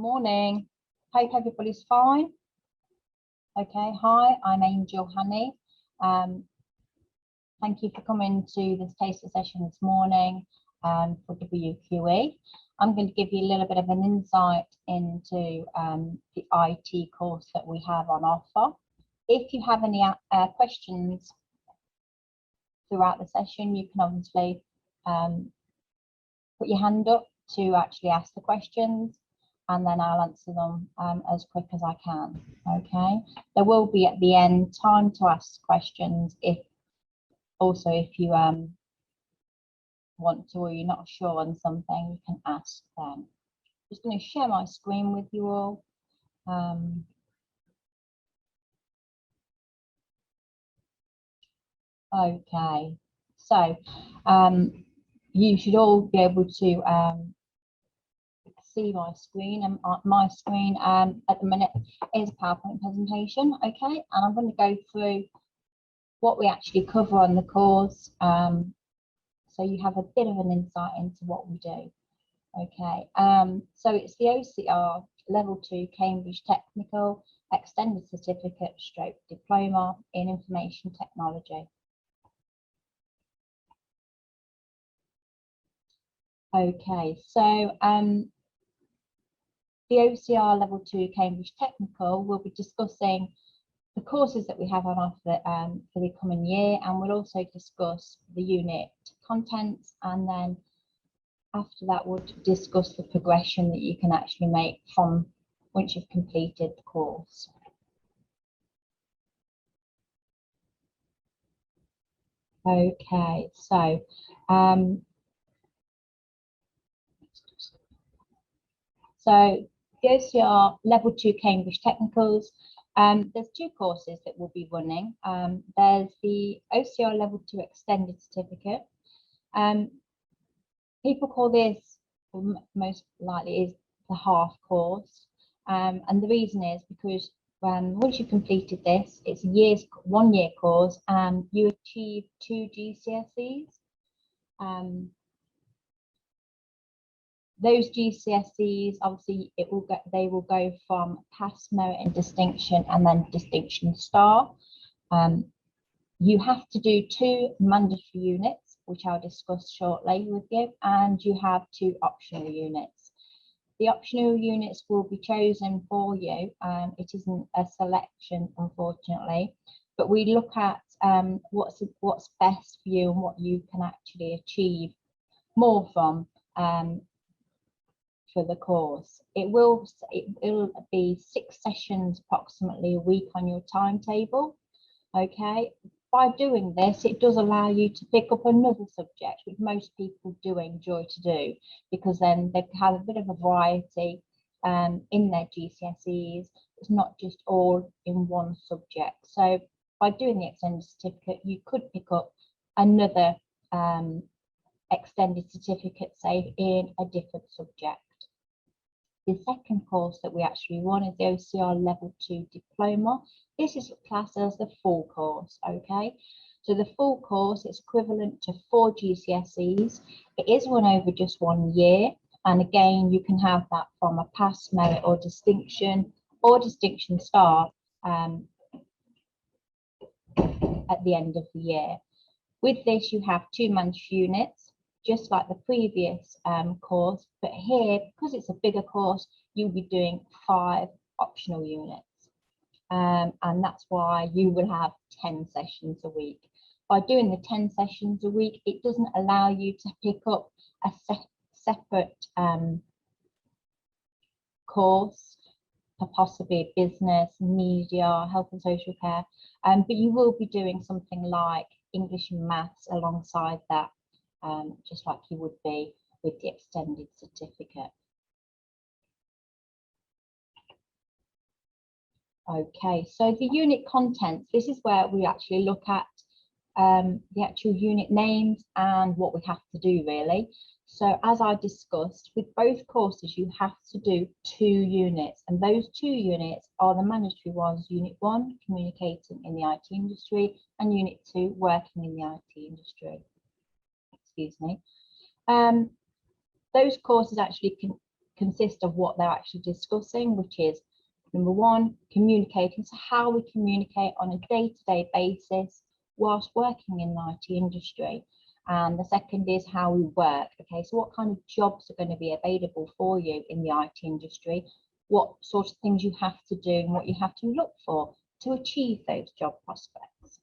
Morning. Hope everybody's fine. Okay, hi, I'm Angel Honey. Thank you for coming to this taster session this morning for WQE. I'm going to give you a little bit of an insight into the IT course that we have on offer. If you have any questions throughout the session, you can obviously put your hand up to actually ask the questions, and then I'll answer them as quick as I can. Okay, there will be at the end time to ask questions if you want to, or you're not sure on something, you can ask them. Just going to share my screen with you all. Okay, so you should all be able to see my screen, and my screen at the minute is a PowerPoint presentation. Okay, and I'm going to go through what we actually cover on the course, so you have a bit of an insight into what we do. Okay, so it's the OCR Level 2 Cambridge Technical Extended Certificate Stroke Diploma in Information Technology. Okay, so the OCR Level 2 Cambridge Technical will be discussing the courses that we have on offer for the coming year, and we'll also discuss the unit contents, and then after that we'll discuss the progression that you can actually make from once you've completed the course. Okay, so the OCR Level 2 Cambridge Technicals, there's two courses that we'll be running. There's the OCR Level 2 Extended Certificate. People call this, most likely, is the half course, and the reason is because once you've completed this, it's a 1 year course, and you achieve 2 GCSEs. Those GCSEs, obviously, they will go from pass, merit and distinction, and then distinction star. You have to do 2 mandatory units, which I'll discuss shortly with you, and you have 2 optional units. The optional units will be chosen for you. It isn't a selection, unfortunately, but we look at what's best for you and what you can actually achieve more from for the course. It'll be 6 sessions approximately a week on your timetable. Okay, by doing this, it does allow you to pick up another subject, which most people do enjoy to do, because then they have a bit of a variety in their GCSEs. It's not just all in one subject. So by doing the extended certificate, you could pick up another extended certificate, say, in a different subject. The second course that we actually run is the OCR Level 2 Diploma. This is classed as the full course, okay? So the full course is equivalent to 4 GCSEs. It is run over just 1 year, and again, you can have that from a pass, merit or distinction star at the end of the year. With this, you have 2 mandatory units, just like the previous course, but here, because it's a bigger course, you'll be doing 5 optional units, and that's why you will have 10 sessions a week. By doing the 10 sessions a week, it doesn't allow you to pick up a separate course for possibly business, media, health and social care, but you will be doing something like English and maths alongside that, just like you would be with the extended certificate. Okay, so the unit contents, this is where we actually look at the actual unit names and what we have to do, really. So as I discussed, with both courses, you have to do 2 units, and those 2 units are the mandatory ones: Unit 1, Communicating in the IT Industry, and Unit 2, Working in the IT Industry. Excuse me. Those courses actually consist of what they're actually discussing, which is number one, communicating. So how we communicate on a day-to-day basis whilst working in the IT industry. And the second is how we work. Okay, so what kind of jobs are going to be available for you in the IT industry? What sort of things you have to do and what you have to look for to achieve those job prospects.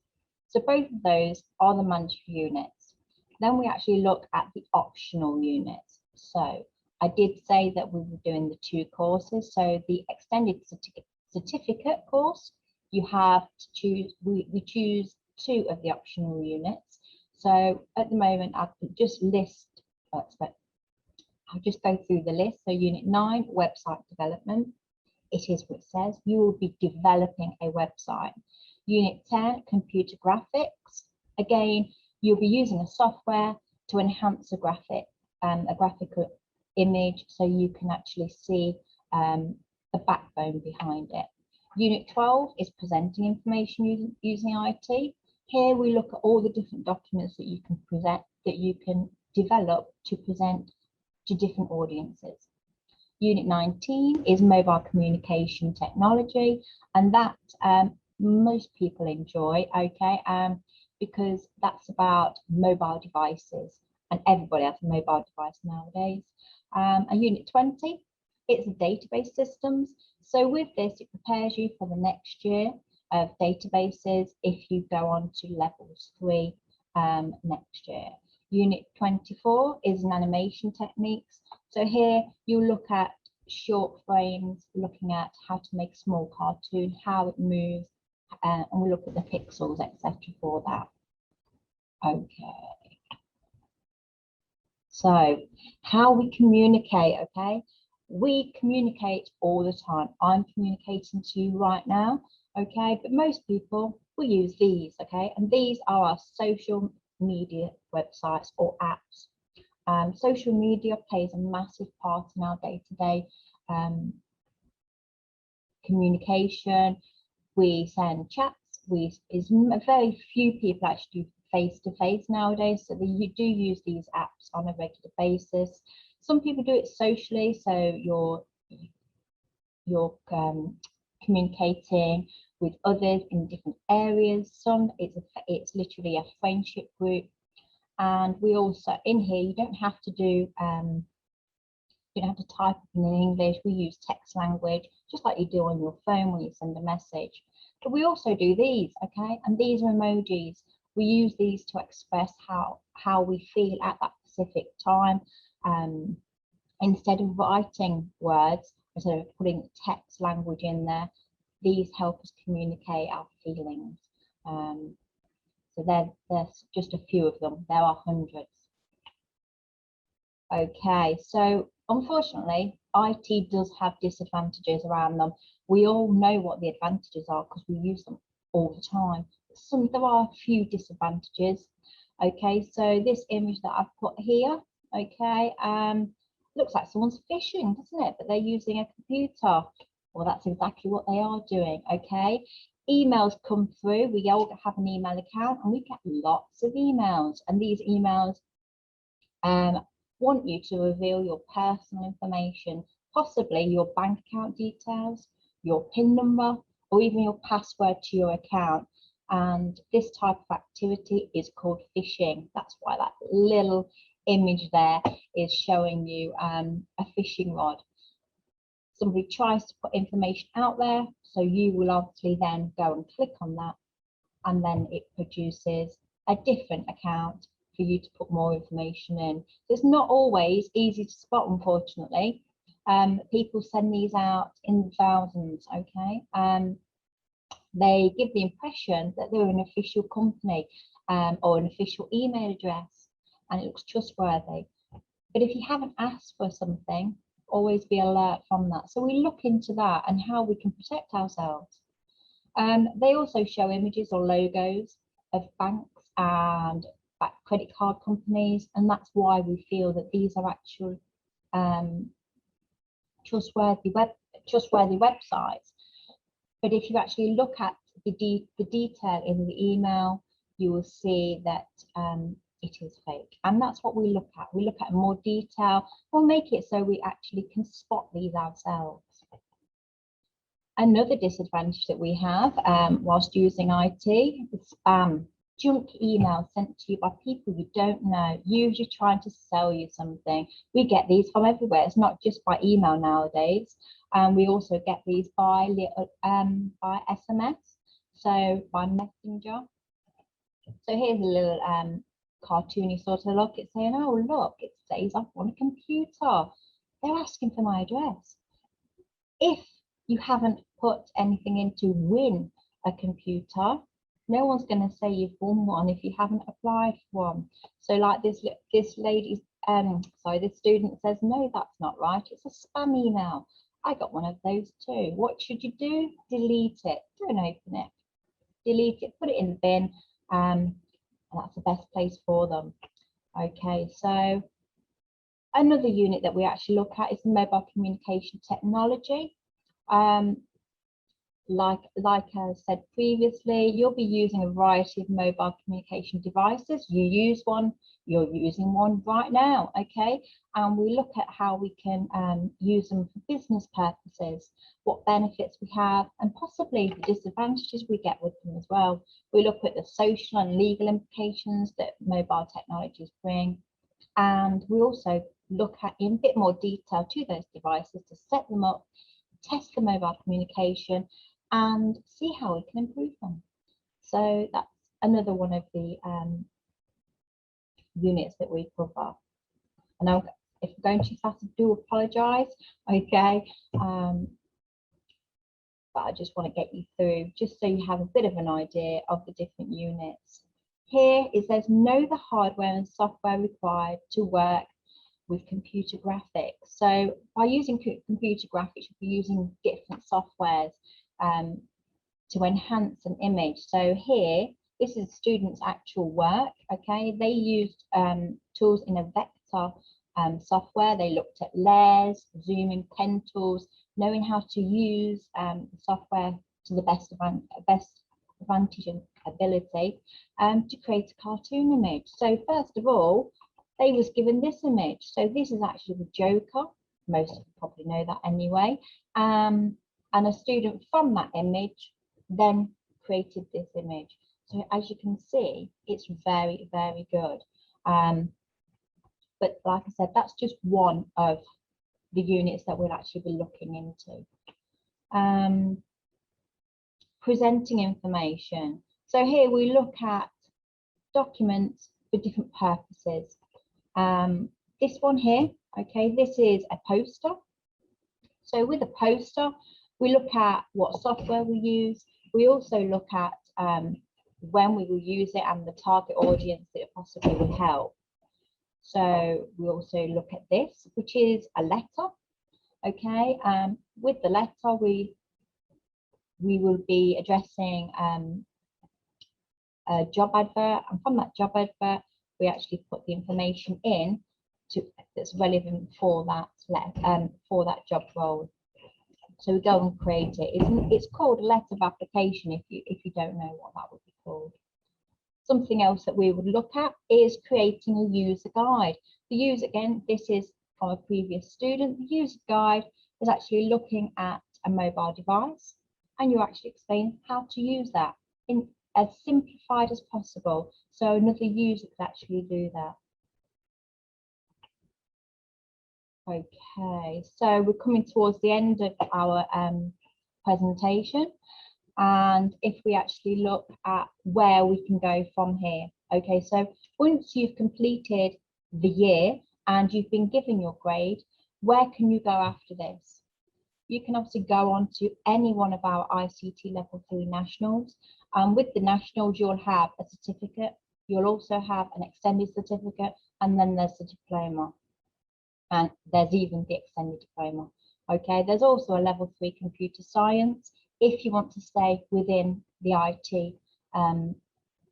So both of those are the mandatory units. Then we actually look at the optional units. So I did say that we were doing the 2 courses. So the extended certificate course, you have to choose, we choose 2 of the optional units. So at the moment, I can just list, I'll just go through the list. So Unit 9, website development. It is what it says. You will be developing a website. Unit 10, computer graphics. Again, you'll be using a software to enhance a graphical image so you can actually see the backbone behind it. Unit 12 is presenting information using IT. Here we look at all the different documents that you can present, that you can develop to present to different audiences. Unit 19 is mobile communication technology, and that most people enjoy, okay, because that's about mobile devices, and everybody has a mobile device nowadays. And Unit 20, it's database systems. So with this, it prepares you for the next year of databases if you go on to levels 3 next year. Unit 24 is an animation techniques. So here you look at short frames, looking at how to make a small cartoon, how it moves, and we look at the pixels, etc. for that. Okay. So how we communicate, okay? We communicate all the time. I'm communicating to you right now, okay? But most people will use these, okay? And these are our social media websites or apps. Social media plays a massive part in our day-to-day communication. We send chats. Very few people actually do face-to-face nowadays, so you do use these apps on a regular basis. Some people do it socially, so you're communicating with others in different areas. Some it's literally a friendship group. And we also, in here, you don't have to do, you don't have to type in English. We use text language, just like you do on your phone when you send a message. But we also do these, okay? And these are emojis. We use these to express how we feel at that specific time. Instead of writing words, instead of putting text language in there, these help us communicate our feelings. So there's just a few of them. There are hundreds. Okay, so unfortunately, IT does have disadvantages around them. We all know what the advantages are because we use them all the time. There are a few disadvantages. Okay, so this image that I've put here, okay, looks like someone's fishing, doesn't it? But they're using a computer. Well, that's exactly what they are doing, okay? Emails come through. We all have an email account and we get lots of emails, and these emails want you to reveal your personal information, possibly your bank account details, your PIN number, or even your password to your account. And this type of activity is called phishing. That's why that little image there is showing you a fishing rod. Somebody tries to put information out there, so you will obviously then go and click on that, and then it produces a different account for you to put more information in. So it's not always easy to spot, unfortunately. People send these out in thousands, okay? They give the impression that they're an official company or an official email address, and it looks trustworthy. But if you haven't asked for something, always be alert from that. So we look into that and how we can protect ourselves. They also show images or logos of banks and credit card companies, and that's why we feel that these are actual trustworthy websites. But if you actually look at the detail in the email, you will see that it is fake. And that's what we look at. We look at more detail. We'll make it so we actually can spot these ourselves. Another disadvantage that we have whilst using IT is spam. Junk emails sent to you by people you don't know, usually trying to sell you something. We get these from everywhere. It's not just by email nowadays. We also get these by SMS, so by Messenger. So here's a little cartoony sort of look. It's saying, oh, look, it says I'm on a computer. They're asking for my address. If you haven't put anything in to win a computer, no one's going to say you've won one if you haven't applied for one. So like this lady, this student says, no, that's not right. It's a spam email. I got one of those too. What should you do? Delete it. Don't open it. Delete it. Put it in the bin. And that's the best place for them. Okay, so another unit that we actually look at is mobile communication technology. Like I said previously, you'll be using a variety of mobile communication devices. You use one, you're using one right now, okay? And we look at how we can use them for business purposes, what benefits we have, and possibly the disadvantages we get with them as well. We look at the social and legal implications that mobile technologies bring. And we also look at in a bit more detail to those devices to set them up, test the mobile communication, and see how we can improve them. So that's another one of the units that we cover. And now, if we're going too fast, I do apologise, okay? But I just want to get you through, just so you have a bit of an idea of the different units. Here it says, know the hardware and software required to work with computer graphics. So by using computer graphics, you'll be using different softwares to enhance an image. So here, this is a student's actual work, okay? They used tools in a vector software. They looked at layers, zooming, pen tools, knowing how to use the software to the best advantage and ability to create a cartoon image. So first of all, they was given this image. So this is actually the Joker. Most of you probably know that anyway. And a student from that image then created this image. So as you can see, it's very, very good. But like I said, that's just one of the units that we'll actually be looking into. Presenting information. So here we look at documents for different purposes. This one here, okay, this is a poster. So with a poster, we look at what software we use. We also look at when we will use it and the target audience that it possibly will help. So we also look at this, which is a letter. Okay, with the letter, we will be addressing a job advert, and from that job advert, we actually put the information in that's relevant for that job role. So we go and create it. It's called a letter of application if you don't know what that would be called. Something else that we would look at is creating a user guide. The user, again, this is from a previous student. The user guide is actually looking at a mobile device, and you actually explain how to use that in as simplified as possible, so another user could actually do that. Okay, so we're coming towards the end of our presentation, and if we actually look at where we can go from here. Okay, so once you've completed the year and you've been given your grade, where can you go after this? You can obviously go on to any one of our ICT Level 3 Nationals. With the Nationals, you'll have a certificate. You'll also have an extended certificate, and then there's the diploma. And there's even the extended diploma. Okay, there's also a Level 3 Computer Science if you want to stay within the IT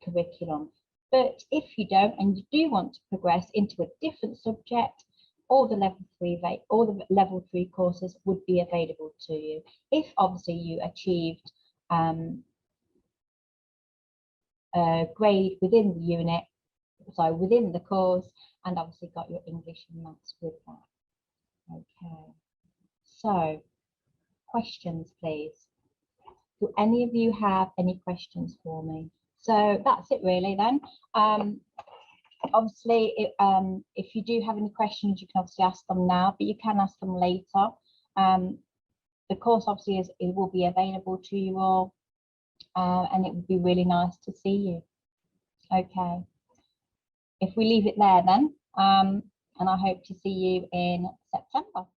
curriculum. But if you don't, and you do want to progress into a different subject, all the level 3 courses would be available to you if obviously you achieved a grade within the unit so within the course, and obviously got your English and maths with that. Okay, so questions, please. Do any of you have any questions for me? So that's it really then. Obviously, if you do have any questions, you can obviously ask them now, but you can ask them later. The course obviously it will be available to you all, and it would be really nice to see you. Okay, if we leave it there then, and I hope to see you in September.